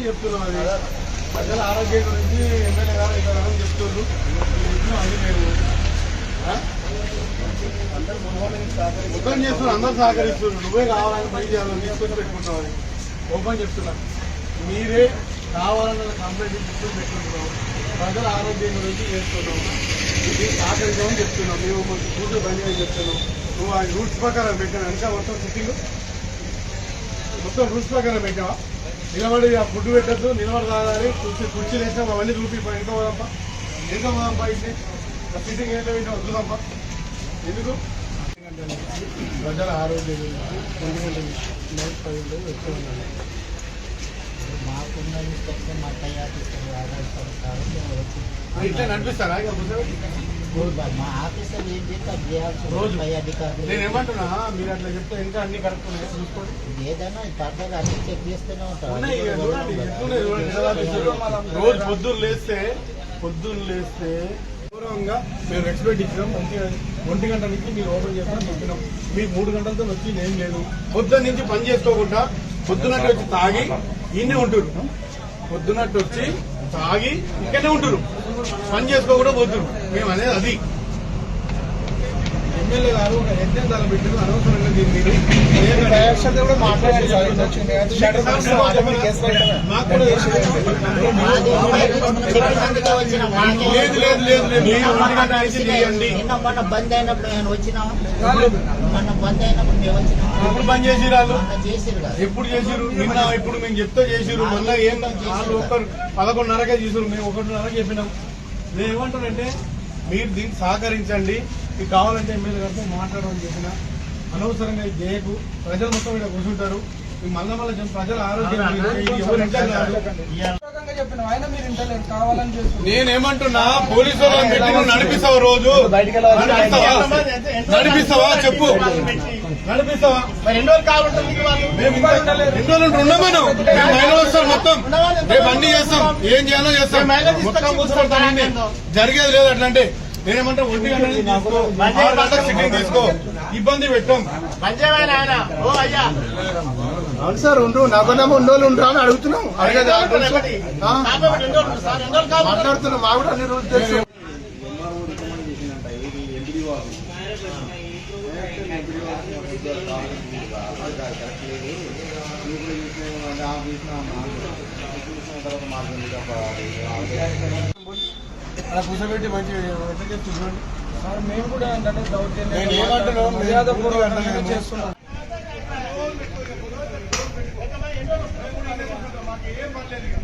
చెప్తున్నాం. అది ప్రజల ఆరోగ్యం గురించి ఎమ్మెల్యే గారు ఇక్కడ చెప్తున్నారు. అది మేము మొత్తం చేస్తున్నాం. అందరూ సహకరిస్తున్నారు. నువ్వే కావాలని పని చేయాలని తీసుకొని పెట్టుకుంటావు. అది ఓపెన్ చెప్తున్నా. మీరే కావాలన్న కంప్లైంట్ తీసుకొని పెట్టుకుంటున్నాం. ప్రజల ఆరోగ్యం గురించి చేస్తున్నాం. ఇది సహకరించామని చెప్తున్నాం. మేము కూతురు బండి అని చెప్తున్నాం. నువ్వు ఆ రూల్స్ ప్రకారం పెట్టాను. ఇంకా మొత్తం సిట్టింగ్ మొత్తం రూల్స్ ప్రకారం పెట్టావా? నిలబడి ఆ ఫుడ్ పెట్టద్దు, నిలబడి తాగాలి, కుర్చీలు వేసాం. అవన్నీ చూపి ఇంకా పోదాంపా, ఇంకా పోదాంపా. ఇస్తే ఆ సిట్టింగ్ ఏంటో ఏంటో వద్దుదాంపా. ఎందుకు ప్రజల ఆరోగ్యం గురించి వచ్చి ఉండాలి. ఇట్లా నడిపిస్తారా? రోజు నేను ఏమంటున్నా, మీరు అట్లా చెప్తే ఇంకా అన్ని కరెక్ట్ ఉన్నాయి చూసుకోండి. ఏదైనా పర్లేదు అన్ని చెక్ చేస్తూనే ఉంటాం. రోజు పొద్దున్న లేస్తే గౌరవంగా మేము ఎక్స్పెక్ట్ ఇచ్చినాం. మంచిగా 1 గంట నుంచి మీరు ఓపెన్ చేస్తాం చెప్పినాం. మీకు 3 గంటలతో వచ్చి ఏం లేదు. పొద్దున్న నుంచి పని చేసుకోకుండా పొద్దున్నట్టు వచ్చి తాగి ఇన్నే ఉంటారు. పొద్దున్నట్టు వచ్చి తాగి ఇక్కడనే ఉంటారు. పని చేసుకోకుండా పోతున్నారు. మేము అనేది అది. ఎమ్మెల్యే గారు ఒక యజ్ఞం తలపెట్టారు. అనవసరంగా దీన్ని బంద్ అయినప్పుడు నేను వచ్చినా, మొన్న బంద్ అయినప్పుడు మేము వచ్చినా. ఎప్పుడు బంద్ చేసిరాలు? ఎప్పుడు చేసిరు? నిన్న ఇప్పుడు మేము చెప్తే చేసిరు. మళ్ళీ ఏం వాళ్ళు 11:30కే చేసిరు. మేము 1:30కి చెప్పినాం. నేను ఏమంటానంటే, మీరు దీన్ని సహకరించండి. మీకు కావాలంటే ఎమ్మెల్యే గారితో మాట్లాడమని చెప్పిన. అనవసరంగా ఇది చేయకు. ప్రజలు మొత్తం ఇక్కడ కూర్చుంటారు. మళ్ళీ ప్రజల ఆరోగ్యం నేనేమంటున్నా, పోలీసు వాళ్ళని పెట్టి నువ్వు నడిపిస్తావా? రోజు నడిపిస్తావా? చెప్పు, నడిపిస్తావా? 2 రోజులు కావాలంటే 2 రోజులు ఉండమను. మేము మహిళలు వస్తారు మొత్తం. రేపు అన్ని చేస్తాం. ఏం చేయాలో చేస్తాం. మొత్తం కూర్చుంటాం. జరిగేది లేదు అట్లంటే. నేనేమంటే 1 గంట తీసుకో, 6 గంటలకు సిట్టింగ్ తీసుకో. ఇబ్బంది పెట్టాం. అవును సార్, నాకన్నా 2 రోజులు ఉండరా అని అడుగుతున్నాం. మాట్లాడుతున్నాం. మా కూడా అన్ని రోజులు తెలుసు. అలా కూర్చోబెట్టి మంచిగా ఎట్లా చెప్తున్నాండి సార్. మేము కూడా ఏంటంటే నేను ఏమంటున్నాం, మర్యాదపూర్వకంగా చేస్తున్నాం. మాకు ఏం పర్లేదు.